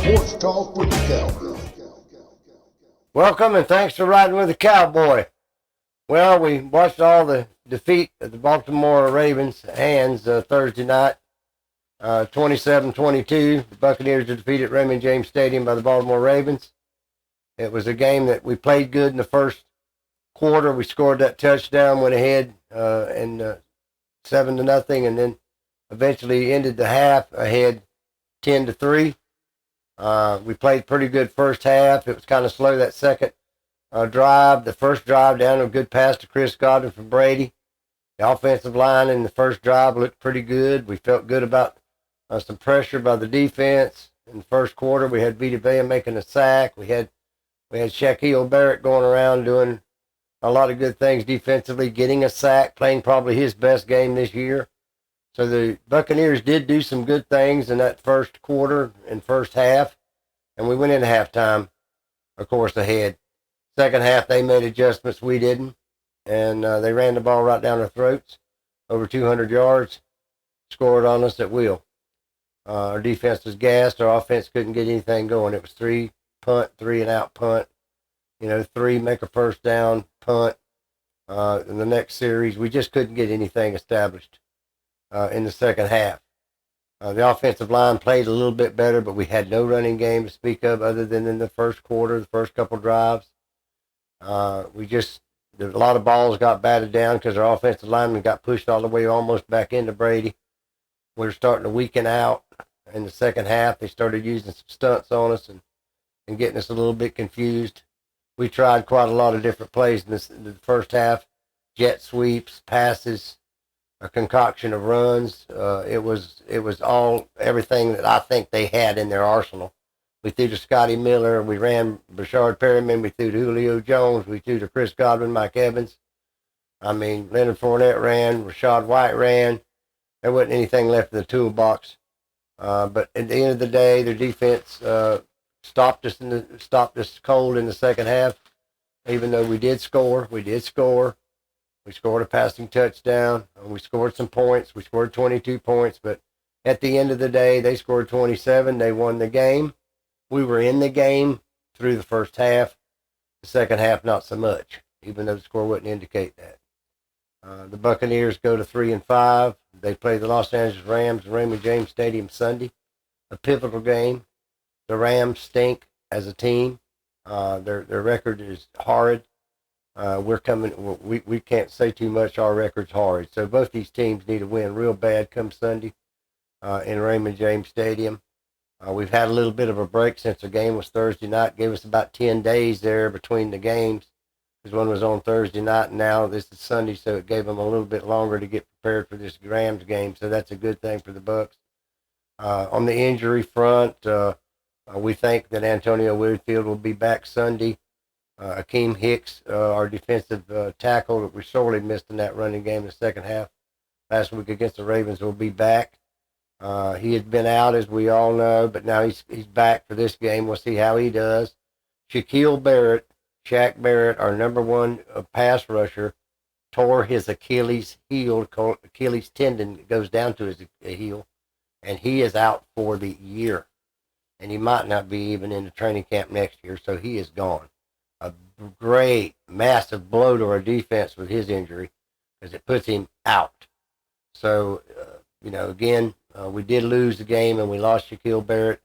Sports Talk with the Cowboy. Welcome and thanks for riding with the Cowboy. Well, we watched all the defeat of the Baltimore Ravens hands Thursday night, 27-22. The Buccaneers are defeated at Raymond James Stadium by the Baltimore Ravens. It was a game that we played good in the first quarter. We scored that touchdown, went ahead and 7-0, and then eventually ended the half ahead 10-3. We played pretty good first half. It was kind of slow that second drive. The first drive down a good pass to Chris Godwin from Brady. The offensive line in the first drive looked pretty good. We felt good about some pressure by the defense. In the first quarter, we had Vita Vea making a sack. We had Shaquille Barrett going around doing a lot of good things defensively, getting a sack, playing probably his best game this year. So the Buccaneers did do some good things in that first quarter and first half, and we went into halftime, of course, ahead. Second half, they made adjustments, we didn't, and they ran the ball right down our throats, over 200 yards, scored on us at will. Our defense was gassed. Our offense couldn't get anything going. It was 3 punt, 3 and out punt, 3 make a first down punt. In the next series, we just couldn't get anything established in the second half. The offensive line played a little bit better, but we had no running game to speak of other than in the first quarter, the first couple drives. A lot of balls got batted down because our offensive lineman got pushed all the way almost back into Brady. We were starting to weaken out in the second half. They started using some stunts on us and getting us a little bit confused. We tried quite a lot of different plays in the first half, jet sweeps, passes, a concoction of runs. It was all everything that I think they had in their arsenal. We threw to Scotty Miller. We ran Brashard Perryman. We threw to Julio Jones. We threw to Chris Godwin, Mike Evans. Leonard Fournette ran. Rashad White ran. There wasn't anything left in the toolbox. But at the end of the day, their defense stopped us cold in the second half. Even though we did score. We scored a passing touchdown. We scored some points. We scored 22 points. But at the end of the day, they scored 27. They won the game. We were in the game through the first half. The second half, not so much, even though the score wouldn't indicate that. The Buccaneers go to 3-5. They play the Los Angeles Rams at Raymond James Stadium Sunday, a pivotal game. The Rams stink as a team. Their record is horrid. We can't say too much. Our record's horrid. So both these teams need to win real bad come Sunday in Raymond James Stadium. We've had a little bit of a break since the game was Thursday night. Gave us about 10 days there between the games, because one was on Thursday night, and now this is Sunday, so it gave them a little bit longer to get prepared for this Rams game. So that's a good thing for the Bucs. On the injury front, we think that Antonio Winfield will be back Sunday. Akeem Hicks, our defensive tackle that we sorely missed in that running game in the second half last week against the Ravens, will be back. He had been out, as we all know, but now he's back for this game. We'll see how he does. Shaq Barrett, our number one pass rusher, tore his Achilles tendon that goes down to his heel, and he is out for the year. And he might not be even in the training camp next year, so he is gone. A great, massive blow to our defense with his injury, because it puts him out. So, again, we did lose the game, and we lost Shaquille Barrett.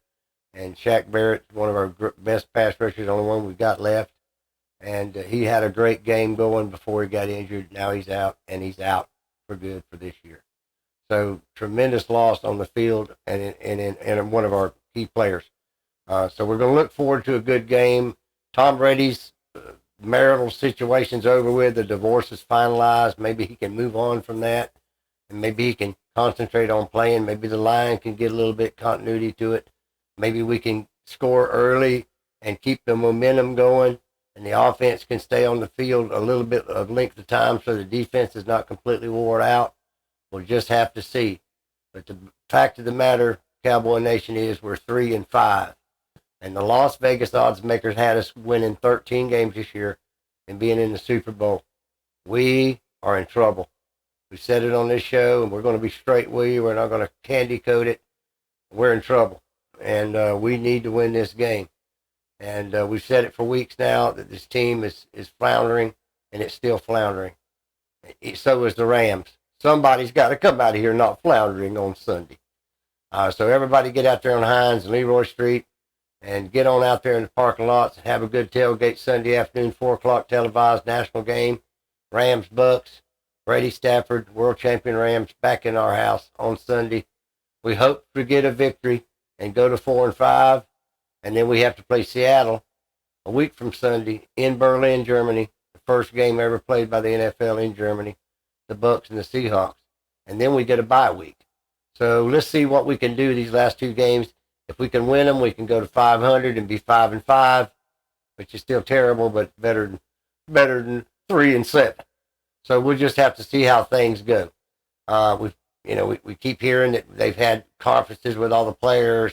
And Shaq Barrett, one of our best pass rushers, the only one we've got left. And he had a great game going before he got injured. Now he's out, and he's out for good for this year. So tremendous loss on the field and in one of our key players. So we're going to look forward to a good game. Tom Brady's marital situation's over with. The divorce is finalized. Maybe he can move on from that, and maybe he can concentrate on playing. Maybe the line can get a little bit continuity to it. Maybe we can score early and keep the momentum going, and the offense can stay on the field a little bit of length of time so the defense is not completely wore out. We'll just have to see. But the fact of the matter, Cowboy Nation, is we're 3-5. And the Las Vegas odds makers had us winning 13 games this year and being in the Super Bowl. We are in trouble. We said it on this show, and we're going to be straight with you. We're not going to candy coat it. We're in trouble. and we need to win this game. And we've said it for weeks now that this team is floundering, and it's still floundering. So is the Rams. Somebody's got to come out of here not floundering on Sunday. So everybody get out there on Hines and Leroy Street and get on out there in the parking lots and have a good tailgate Sunday afternoon, 4 o'clock televised national game. Rams, Bucks, Brady Stafford, world champion Rams back in our house on Sunday. We hope to get a victory and go to 4-5. And then we have to play Seattle a week from Sunday in Berlin, Germany. The first game ever played by the NFL in Germany, the Bucks and the Seahawks. And then we get a bye week. So let's see what we can do these last 2 games. If we can win them, we can go to 500 and be 5-5, which is still terrible, but better than 3-7. So we'll just have to see how things go. We keep hearing that they've had conferences with all the players.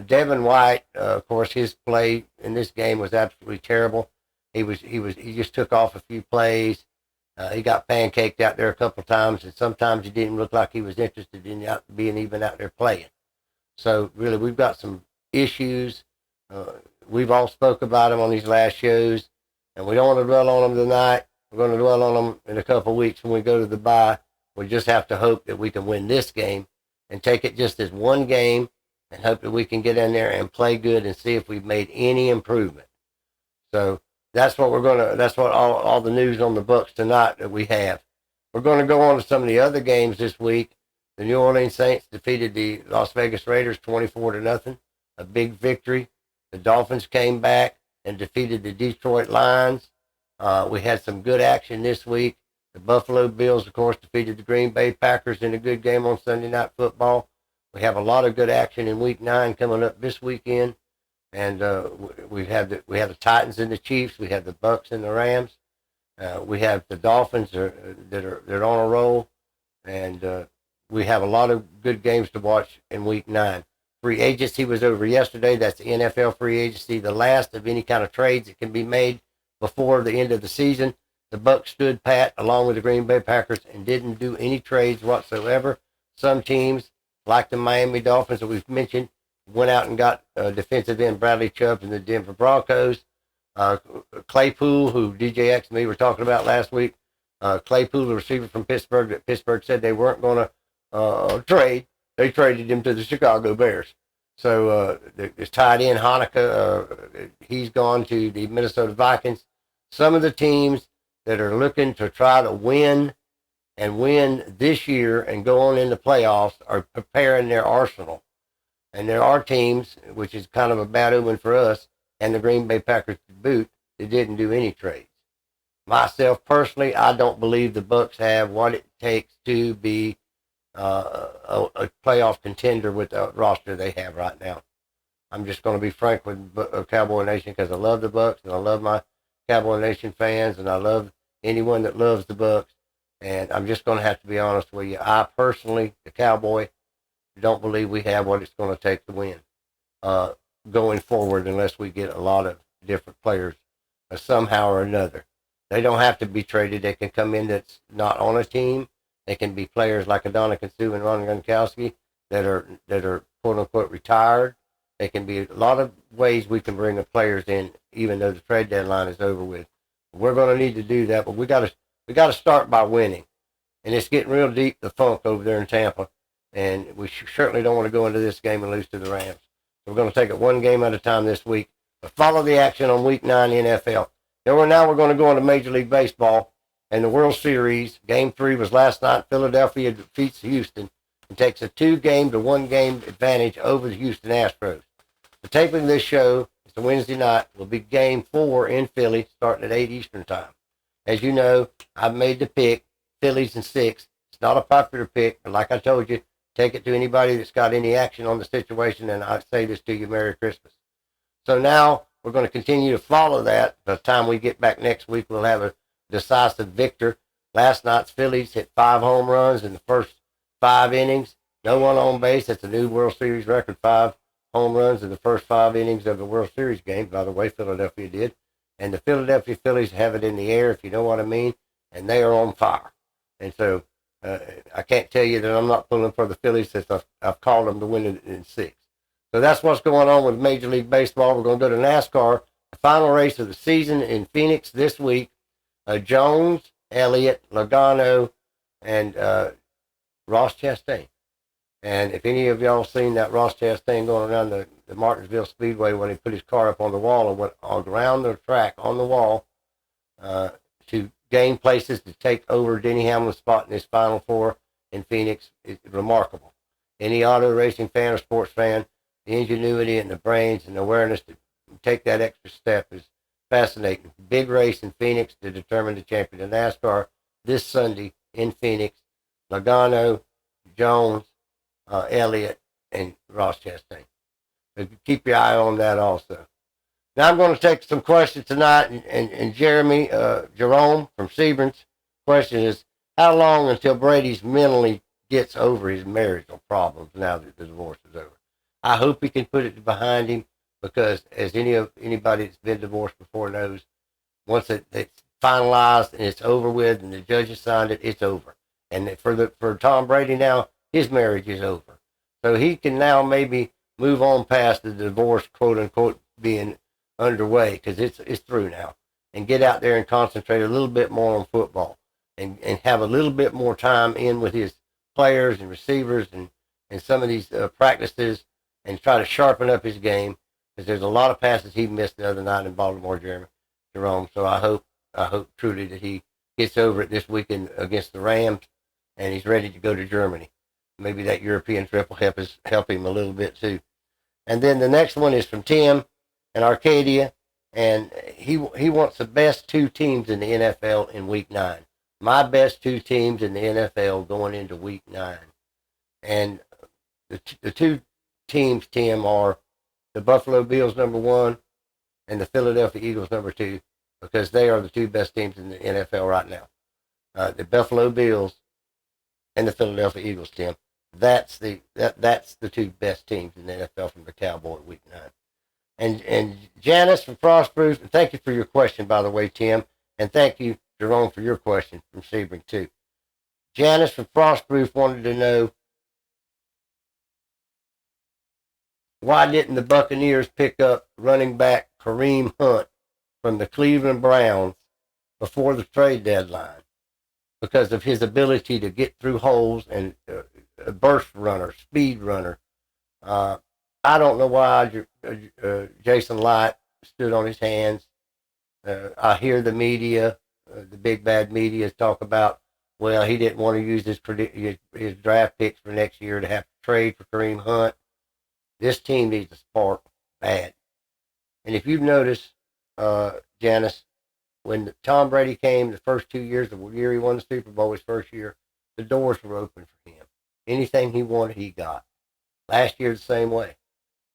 Devin White, of course, his play in this game was absolutely terrible. He just took off a few plays. He got pancaked out there a couple of times, and sometimes he didn't look like he was interested in being even out there playing. So really, we've got some issues. We've all spoke about them on these last shows, and we don't want to dwell on them tonight. We're going to dwell on them in a couple of weeks when we go to the bye. We just have to hope that we can win this game and take it just as one game, and hope that we can get in there and play good and see if we've made any improvement. So that's what that's what all the news on the Bucks tonight that we have. We're going to go on to some of the other games this week. The New Orleans Saints defeated the Las Vegas Raiders 24-0, a big victory. The Dolphins came back and defeated the Detroit Lions. We had some good action this week. The Buffalo Bills, of course, defeated the Green Bay Packers in a good game on Sunday Night Football. We have a lot of good action in Week 9 coming up this weekend, and we have the Titans and the Chiefs. We have the Bucks and the Rams. We have the Dolphins that are on a roll, and we have a lot of good games to watch in Week 9. Free agency was over yesterday. That's the NFL free agency, the last of any kind of trades that can be made before the end of the season. The Bucks stood pat along with the Green Bay Packers and didn't do any trades whatsoever. Some teams, like the Miami Dolphins that we've mentioned, went out and got defensive end Bradley Chubb and the Denver Broncos. Claypool, who DJX and me were talking about last week, Claypool, the receiver from Pittsburgh, that Pittsburgh said they weren't going to trade. They traded him to the Chicago Bears. So there's tight end Hanukkah. He's gone to the Minnesota Vikings. Some of the teams that are looking to try to win this year and go on in the playoffs are preparing their arsenal. And there are teams, which is kind of a bad omen for us, and the Green Bay Packers to boot, that didn't do any trades. Myself, personally, I don't believe the Bucks have what it takes to be a playoff contender with the roster they have right now. I'm just going to be frank with Cowboy Nation because I love the Bucks, and I love my Cowboy Nation fans, and I love anyone that loves the Bucks. And I'm just going to have to be honest with you. I personally, the Cowboy, don't believe we have what it's going to take to win going forward unless we get a lot of different players somehow or another. They don't have to be traded. They can come in that's not on a team. They can be players like Adonica Sue and Ron Gronkowski that are quote-unquote retired. They can be a lot of ways we can bring the players in even though the trade deadline is over with. We're going to need to do that, but we got to start by winning. And it's getting real deep, the funk over there in Tampa. And we certainly don't want to go into this game and lose to the Rams. So we're going to take it one game at a time this week. But follow the action on Week 9 NFL. Now we're going to go into Major League Baseball and the World Series. Game 3 was last night. Philadelphia defeats Houston and takes a 2-game to 1-game advantage over the Houston Astros. The taping of this show is a Wednesday night. Will be Game 4 in Philly starting at 8 Eastern Time. As you know, I've made the pick, Phillies in 6. It's not a popular pick, but like I told you, take it to anybody that's got any action on the situation, and I say this to you, Merry Christmas. So now we're going to continue to follow that. By the time we get back next week, we'll have a decisive victor. Last night's Phillies hit 5 home runs in the first 5 innings. No one on base. That's a new World Series record, 5 home runs in the first 5 innings of the World Series game. By the way, Philadelphia did. And the Philadelphia Phillies have it in the air, if you know what I mean, and they are on fire. And so I can't tell you that I'm not pulling for the Phillies since I've called them to win it in 6. So that's what's going on with Major League Baseball. We're going to go to NASCAR. The final race of the season in Phoenix this week. Jones, Elliott, Logano, and Ross Chastain. And if any of y'all seen that Ross Chastain going around the Martinsville Speedway when he put his car up on the wall and went around the track on the wall to gain places to take over Denny Hamlin's spot in his Final Four in Phoenix, is remarkable. Any auto racing fan or sports fan, the ingenuity and the brains and the awareness to take that extra step is fascinating. Big race in Phoenix to determine the champion of NASCAR this Sunday in Phoenix. Logano, Jones, Elliott, and Ross Chastain. So keep your eye on that also. Now I'm going to take some questions tonight, and Jeremy, Jerome from Sebring's question is, how long until Brady's mentally gets over his marital problems now that the divorce is over? I hope he can put it behind him, because as anybody that's been divorced before knows, once it's finalized and it's over with and the judge has signed it, it's over. And for Tom Brady now, his marriage is over. So he can now maybe move on past the divorce, quote unquote, being underway, because it's through now, and get out there and concentrate a little bit more on football, and have a little bit more time in with his players and receivers and some of these practices, and try to sharpen up his game, because there's a lot of passes he missed the other night in Baltimore, Jerome. So I hope truly that he gets over it this weekend against the Rams, and he's ready to go to Germany. Maybe that European trip will help him a little bit too. And then the next one is from Tim in Arcadia, and he wants the best two teams in the NFL in Week 9. My best two teams in the NFL going into Week 9. And the two teams, Tim, are the Buffalo Bills, number 1, and the Philadelphia Eagles, number 2, because they are the two best teams in the NFL right now. The Buffalo Bills and the Philadelphia Eagles, Tim. That's the two best teams in the NFL from the Cowboy Week 9. And Janice from Frostproof, and thank you for your question, by the way, Tim, and thank you, Jerome, for your question from Sebring too. Janice from Frostproof wanted to know, why didn't the Buccaneers pick up running back Kareem Hunt from the Cleveland Browns before the trade deadline? Because of his ability to get through holes and a burst runner, speed runner. I don't know why Jason Light stood on his hands. I hear the media, the big bad media, talk about, well, he didn't want to use his draft picks for next year to have to trade for Kareem Hunt. This team needs a spark bad. And if you've noticed, Janice, when Tom Brady came the first 2 years, the year he won the Super Bowl, his first year, the doors were open for him. Anything he wanted, he got. Last year, the same way.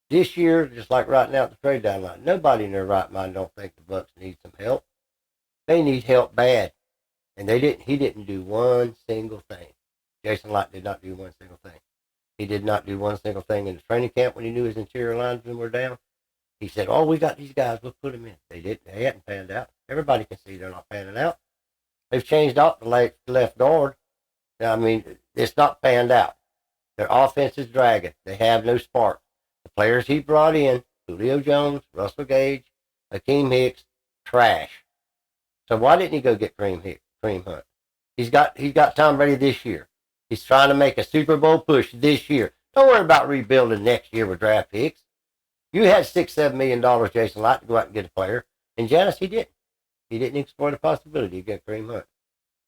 This year, just like right now at the trade deadline, nobody in their right mind don't think the Bucs need some help. They need help bad. And he didn't do one single thing. Jason Light did not do one single thing. He did not do one single thing in the training camp when he knew his interior linemen were down. He said, oh, we got these guys, we'll put them in. They didn't. They hadn't panned out. Everybody can see they're not panning out. They've changed out the left guard. I mean, it's not panned out. Their offense is dragging. They have no spark. The players he brought in, Julio Jones, Russell Gage, Hakeem Hicks, trash. So why didn't he go get Kareem Hunt? He's got Tom Brady this year. He's trying to make a Super Bowl push this year. Don't worry about rebuilding next year with draft picks. You had $6-7 million, Jason Light, to go out and get a player. And Janice, he didn't. He didn't explore the possibility to get Kareem Hunt.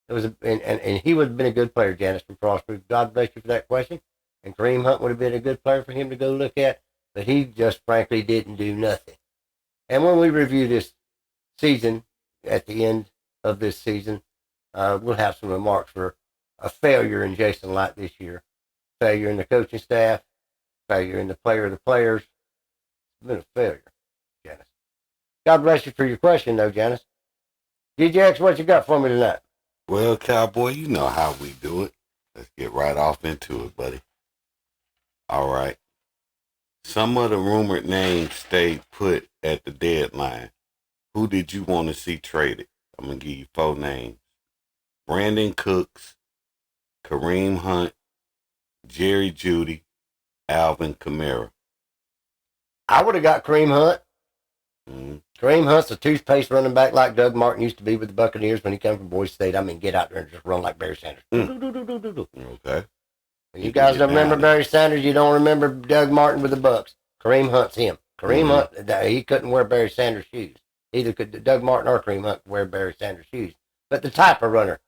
It was and he would have been a good player, Janice from Frostproof. God bless you for that question. And Kareem Hunt would have been a good player for him to go look at, but he just frankly didn't do nothing. And when we review this season, at the end of this season, we'll have some remarks for a failure in Jason Light this year. Failure in the coaching staff, failure in the player of the players. It's been a failure, Janice. God bless you for your question, though, Janice. DJX, what you got for me tonight? Well, Cowboy, you know how we do it. Let's get right off into it, buddy. All right. Some of the rumored names stayed put at the deadline. Who did you want to see traded? I'm going to give you 4 names. Brandon Cooks, Kareem Hunt, Jerry Jeudy, Alvin Kamara. I would have got Kareem Hunt. Mm-hmm. Kareem Hunt's a toothpaste running back like Doug Martin used to be with the Buccaneers when he came from Boise State. I mean, get out there and just run like Barry Sanders. Okay. You guys don't remember Barry Sanders. You don't remember Doug Martin with the Bucks. Kareem Hunt's him. Kareem Hunt, he couldn't wear Barry Sanders' shoes. Either could Doug Martin or Kareem Hunt wear Barry Sanders' shoes. But the type of runner,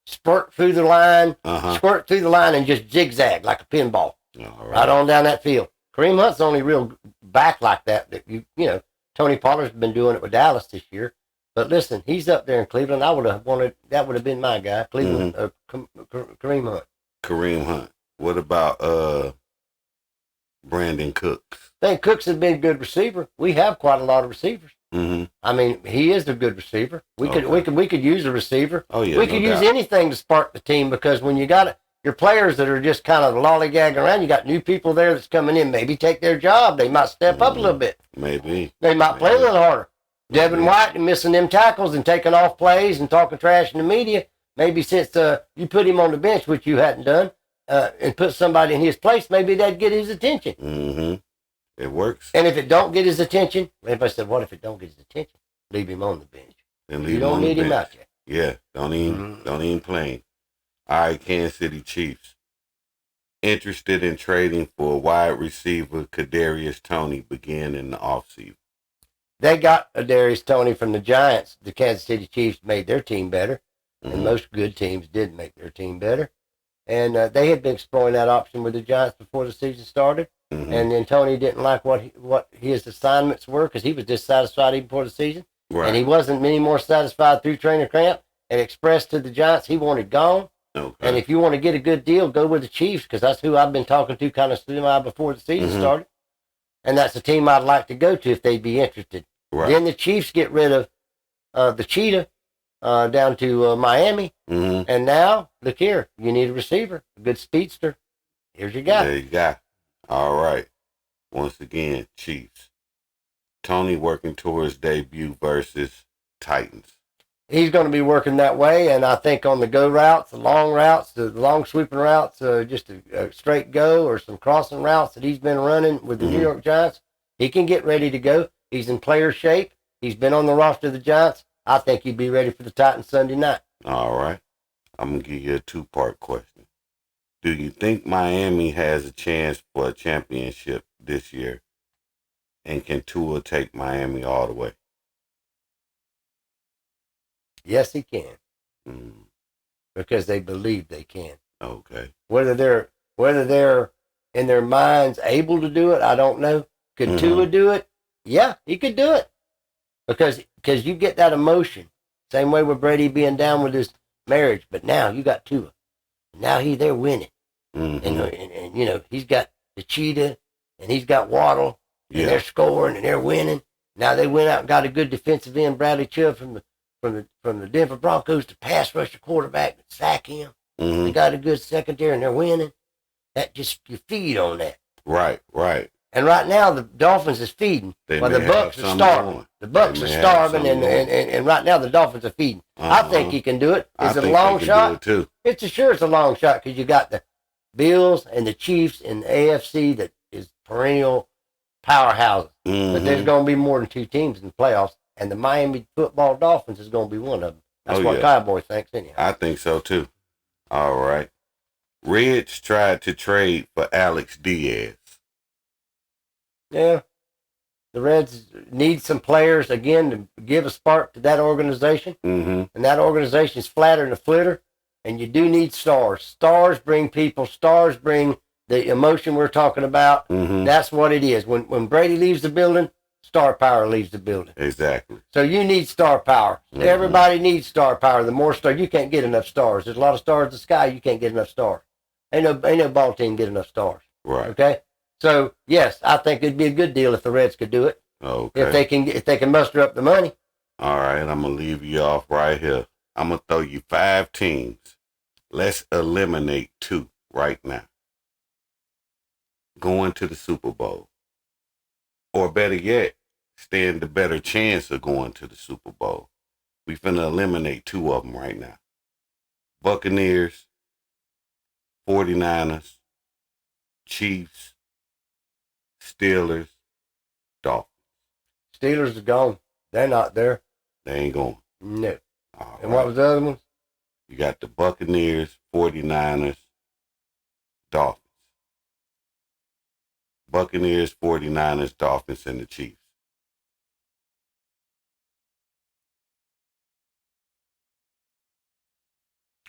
spurt through the line, squirt through the line, and just zigzag like a pinball, right on down that field. Kareem Hunt's the only real back like that you know. Tony Pollard's been doing it with Dallas this year. But listen, he's up there in Cleveland. I would have wanted, that would have been my guy, Cleveland, Kareem Hunt. Kareem Hunt. What about Brandon Cooks? I think Cooks has been a good receiver. We have quite a lot of receivers. Mm-hmm. I mean, he is a good receiver. We could use a receiver. Oh yeah, we could use anything to spark the team, because when you got your players that are just kind of lollygagging around, you got new people there that's coming in. Maybe take their job. They might step up a little bit. Maybe they might play a little harder. Devin White and missing them tackles and taking off plays and talking trash in the media. Maybe since you put him on the bench, which you hadn't done, and put somebody in his place, maybe that'd get his attention. Mm-hmm. It works. And if it don't get his attention, everybody said, what if it don't get his attention? Leave him on the bench. You don't need him out there. Yeah, don't even play him. All right, Kansas City Chiefs. Interested in trading for a wide receiver, Kadarius Toney, began in the offseason. They got Kadarius Toney from the Giants. The Kansas City Chiefs made their team better, and most good teams did make their team better. And they had been exploring that option with the Giants before the season started. And then Toney didn't like what his assignments were, because he was dissatisfied even before the season. Right. And he wasn't any more satisfied through training camp, and expressed to the Giants he wanted gone. Okay. And if you want to get a good deal, go with the Chiefs, because that's who I've been talking to kind of semi before the season started. And that's the team I'd like to go to if they'd be interested. Right. Then the Chiefs get rid of the Cheetah down to Miami. And now, look here, you need a receiver, a good speedster. Here's your guy. There you go. All right. Once again, Chiefs. Toney working towards debut versus Titans. He's going to be working that way, and I think on the go routes, the long sweeping routes, just a straight go or some crossing routes that he's been running with the New York Giants, he can get ready to go. He's in player shape. He's been on the roster of the Giants. I think he'd be ready for the Titans Sunday night. All right. I'm going to give you a two-part question. Do you think Miami has a chance for a championship this year? And can Tua take Miami all the way? Yes, he can. Because they believe they can. Okay. Whether they're in their minds able to do it, I don't know. Could Tua do it? Yeah, he could do it. Because you get that emotion. Same way with Brady being down with his marriage. But now you got Tua. Now they're winning. And you know, he's got the Cheetah and he's got Waddle. And they're scoring and they're winning. Now they went out and got a good defensive end, Bradley Chubb from the Denver Broncos, to pass rush the quarterback and sack him. They got a good secondary and they're winning. That just, you feed on that. Right. And right now the Dolphins is feeding, while the Bucks are starving. The Bucks are starving, and right now the Dolphins are feeding. I think he can do it. Is it a long shot? It's a long shot, because you got the Bills and the Chiefs in the AFC that is perennial powerhouses. But there's going to be more than two teams in the playoffs, and the Miami football Dolphins is going to be one of them. That's what KowBoy thinks anyhow. I think so too. All right. Reds tried to trade for Alex Diaz. Yeah. The Reds need some players, again, to give a spark to that organization. And that organization is flatter than a flitter, and you do need stars. Stars bring people. Stars bring the emotion we're talking about. That's what it is. When Brady leaves the building, star power leaves the building. Exactly. So you need star power. Everybody needs star power. The more stars, you can't get enough stars. There's a lot of stars in the sky. You can't get enough stars. Ain't no ball team get enough stars. Right. Okay. So yes, I think it'd be a good deal if the Reds could do it. Okay. If they can muster up the money. All right. I'm gonna leave you off right here. I'm gonna throw you 5 teams. Let's eliminate 2 right now. Going to the Super Bowl. Or better yet, stand the better chance of going to the Super Bowl. We finna eliminate 2 of them right now. Buccaneers, 49ers, Chiefs, Steelers, Dolphins. Steelers are gone. They're not there. They ain't going. No. All And right. what was the other one? You got the Buccaneers, 49ers, Dolphins. Buccaneers, 49ers, Dolphins, and the Chiefs.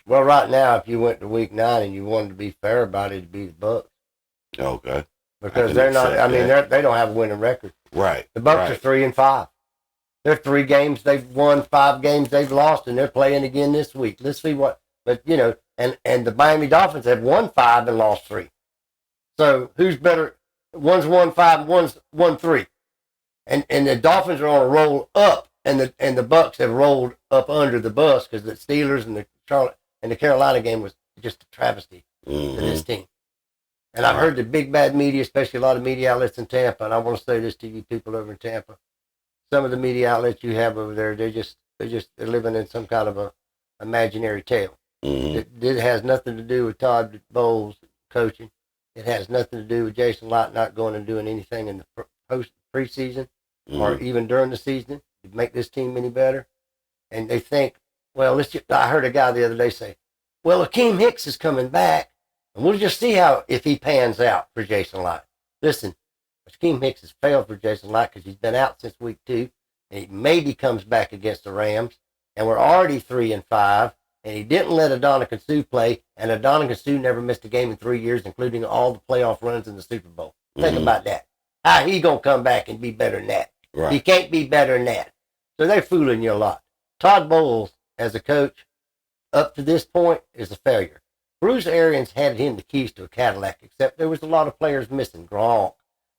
Well, right now, if you went to week 9 and you wanted to be fair about it, it'd be the Bucks. Okay. Because they're not, I mean, they don't have a winning record. Right. The Bucks are 3-5. They're 3 games they've won, 5 games they've lost, and they're playing again this week. Let's see what, but you know, and the Miami Dolphins have won 5 and lost 3. So who's better? One's won 5, one's won 3. And the Dolphins are on a roll up, and the Bucks have rolled up under the bus because the Steelers and the Charlotte and the Carolina game was just a travesty to this team. And I've heard the big bad media, especially a lot of media outlets in Tampa, and I want to say this to you people over in Tampa. Some of the media outlets you have over there, they're living in some kind of a imaginary tale. It has nothing to do with Todd Bowles coaching. It has nothing to do with Jason Light not going and doing anything in the preseason or even during the season to make this team any better. And they think, well, I heard a guy the other day say, well, Akeem Hicks is coming back, and we'll just see if he pans out for Jason Light. Listen, Akeem Hicks has failed for Jason Light because he's been out since week 2, and he maybe comes back against the Rams, and we're already 3-5, and he didn't let Adonijah Sue play, and Adonijah Sue never missed a game in 3 years, including all the playoff runs in the Super Bowl. Think about that. How he gonna come back and be better than that? Right. He can't be better than that. So they're fooling you a lot. Todd Bowles, as a coach, up to this point, is a failure. Bruce Arians handed him the keys to a Cadillac, except there was a lot of players missing. Gronk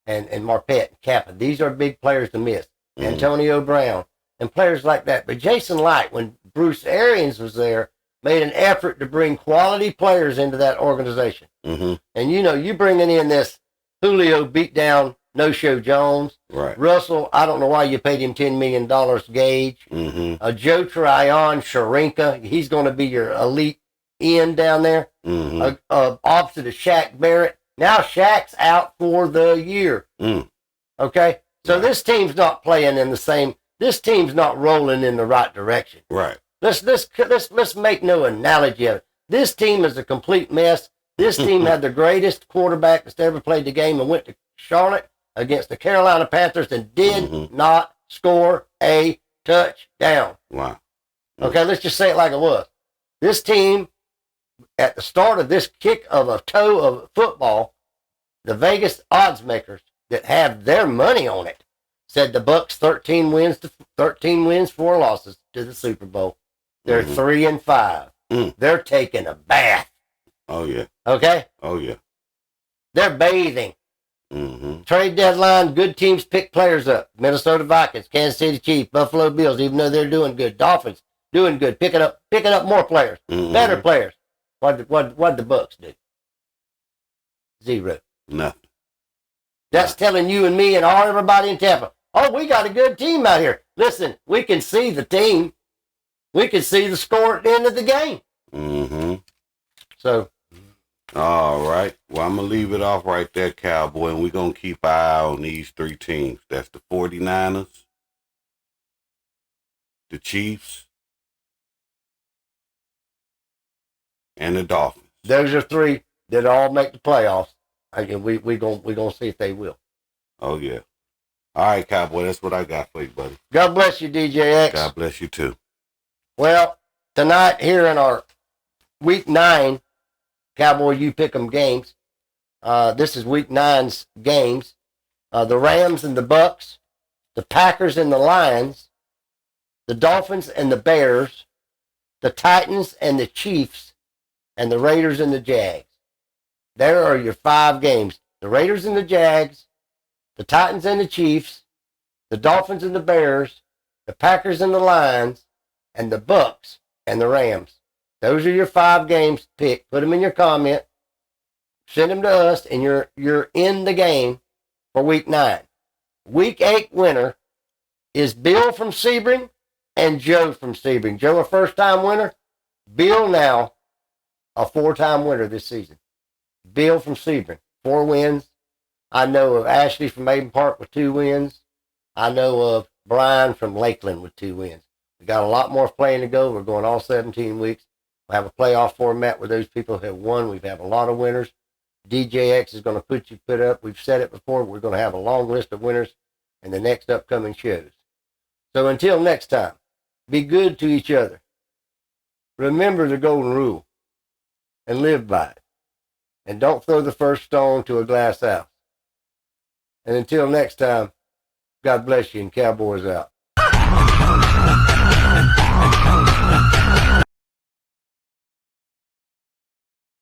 and Marpet and Kappa. These are big players to miss. Antonio Brown and players like that. But Jason Light, when Bruce Arians was there, made an effort to bring quality players into that organization. And you know, you bringing in this Julio beat down No-Show Jones. Right. Russell, I don't know why you paid him $10 million gauge. Joe Tryon, Sharinka, he's going to be your elite end down there. Opposite of Shaq Barrett. Now Shaq's out for the year. Okay? So this team's not playing in the same, this team's not rolling in the right direction. Right. Let's make no analogy of it. This team is a complete mess. This team had the greatest quarterback that's ever played the game and went to Charlotte against the Carolina Panthers and did not score a touchdown. Wow. Okay, let's just say it like it was. This team, at the start of this kick of a toe of football, the Vegas odds makers that have their money on it said the Bucks 13 wins, 4 losses to the Super Bowl. They're 3-5. They're taking a bath. Oh yeah. Okay. Oh yeah. They're bathing. Trade deadline, good teams pick players up. Minnesota Vikings, Kansas City Chiefs, Buffalo Bills, even though they're doing good. Dolphins doing good, picking up more players, better players. What'd the Bucks do? 0. Nothing. That's telling you and me and everybody in Tampa, oh, we got a good team out here. Listen, we can see the team. We can see the score at the end of the game. So. All right. Well, I'm going to leave it off right there, Cowboy, and we're going to keep an eye on these 3 teams. That's the 49ers, the Chiefs, and the Dolphins. Those are 3 that all make the playoffs. Again, we're gonna see if they will. Oh, yeah. All right, Cowboy, that's what I got for you, buddy. God bless you, DJX. God bless you, too. Well, tonight here in our Week 9, Cowboy, you pick 'em games. This is Week 9's games. The Rams and the Bucks, the Packers and the Lions, the Dolphins and the Bears, the Titans and the Chiefs, and the Raiders and the Jags. There are your 5 games. The Raiders and the Jags, the Titans and the Chiefs, the Dolphins and the Bears, the Packers and the Lions, and the Bucks and the Rams. Those are your 5 games. Pick. Put them in your comment. Send them to us, and you're in the game for Week 9. Week 8 winner is Bill from Sebring and Joe from Sebring. Joe, a first-time winner. Bill now a 4-time winner this season. Bill from Sebring, 4 wins. I know of Ashley from Maiden Park with 2 wins. I know of Brian from Lakeland with 2 wins. We got a lot more playing to go. We're going all 17 weeks. We'll have a playoff format where those people have won. We've had a lot of winners. DJX is going to put up. We've said it before. We're going to have a long list of winners in the next upcoming shows. So until next time, be good to each other. Remember the golden rule and live by it. And don't throw the first stone to a glass house. And until next time, God bless you and Cowboys out.